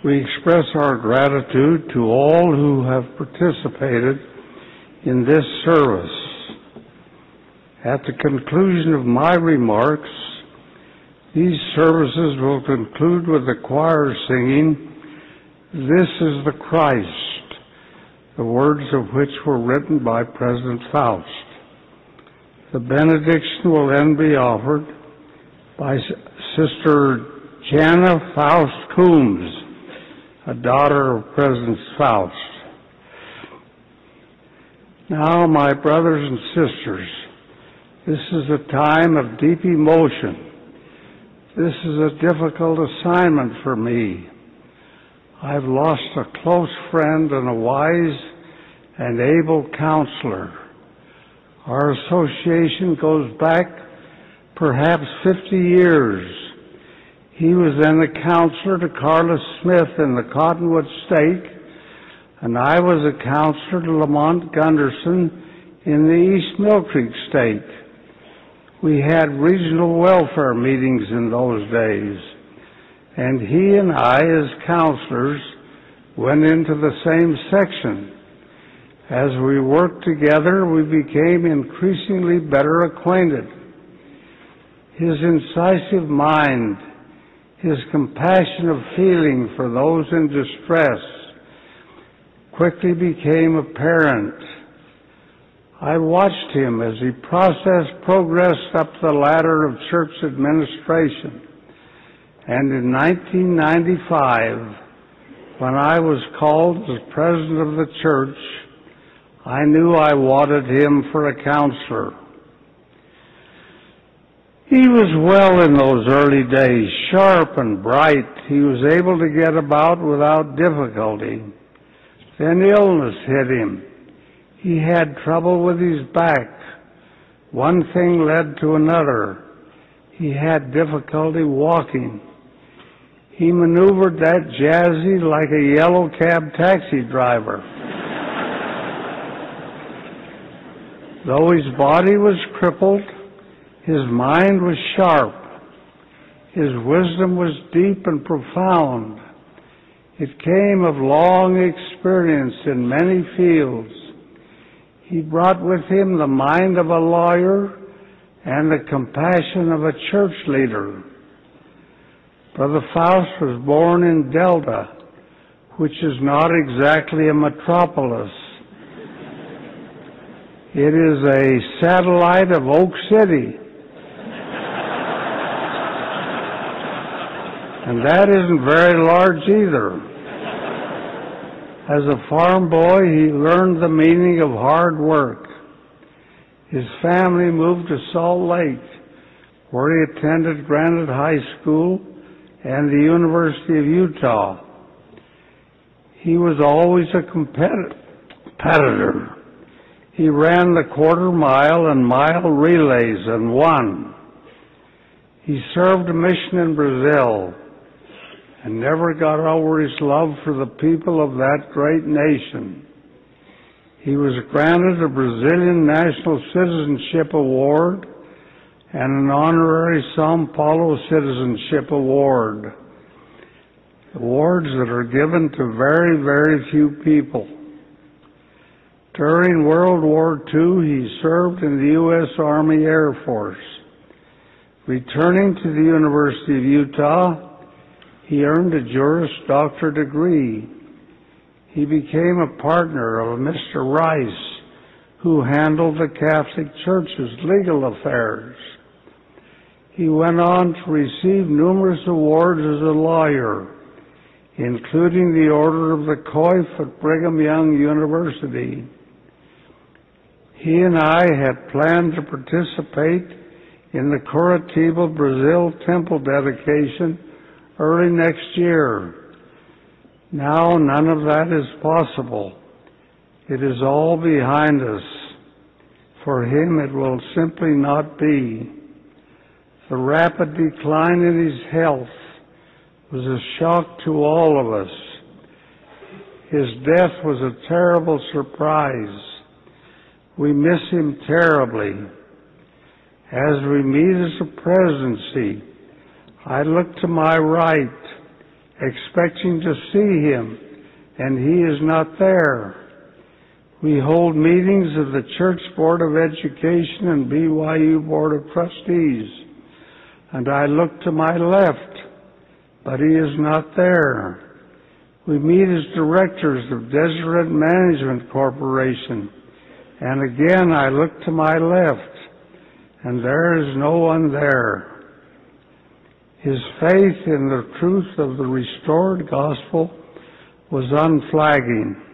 We express our gratitude to all who have participated in this service. At the conclusion of my remarks, these services will conclude with the choir singing, "This is the Christ," the words of which were written by President Faust. The benediction will then be offered by Sister Jana Faust Coombs, a daughter of President Faust. Now, my brothers and sisters, this is a time of deep emotion. This is a difficult assignment for me. I've lost a close friend and a wise and able counselor. Our association goes back perhaps 50 years. He was then a counselor to Carla Smith in the Cottonwood Stake, and I was a counselor to Lamont Gunderson in the East Mill Creek Stake. We had regional welfare meetings in those days, and he and I, as counselors, went into the same section. As we worked together, we became increasingly better acquainted. His incisive mind, his compassion of feeling for those in distress, quickly became apparent. I watched him as he progressed up the ladder of church administration. And in 1995, when I was called as president of the church, I knew I wanted him for a counselor. He was well in those early days, sharp and bright. He was able to get about without difficulty. Then illness hit him. He had trouble with his back. One thing led to another. He had difficulty walking. He maneuvered that jazzy like a yellow cab taxi driver. Though his body was crippled, his mind was sharp. His wisdom was deep and profound. It came of long experience in many fields. He brought with him the mind of a lawyer and the compassion of a church leader. Brother Faust was born in Delta, which is not exactly a metropolis. It is a satellite of Oak City. And that isn't very large either. As a farm boy, he learned the meaning of hard work. His family moved to Salt Lake, where he attended Granite High School and the University of Utah. He was always a competitor. He ran the quarter mile and mile relays and won. He served a mission in Brazil and never got over his love for the people of that great nation. He was granted a Brazilian National Citizenship Award and an honorary São Paulo Citizenship Award, awards that are given to very, very few people. During World War II, he served in the U.S. Army Air Force. Returning to the University of Utah, he earned a Juris Doctor degree. He became a partner of Mr. Rice, who handled the Catholic Church's legal affairs. He went on to receive numerous awards as a lawyer, including the Order of the Coif at Brigham Young University. He and I had planned to participate in the Curitiba, Brazil temple dedication early next year. Now none of that is possible. It is all behind us. For him it will simply not be. The rapid decline in his health was a shock to all of us. His death was a terrible surprise. We miss him terribly. As we meet as a presidency, I look to my right, expecting to see him, and he is not there. We hold meetings of the Church Board of Education and BYU Board of Trustees, and I look to my left, but he is not there. We meet as directors of Deseret Management Corporation, and again I look to my left, and there is no one there. His faith in the truth of the restored gospel was unflagging.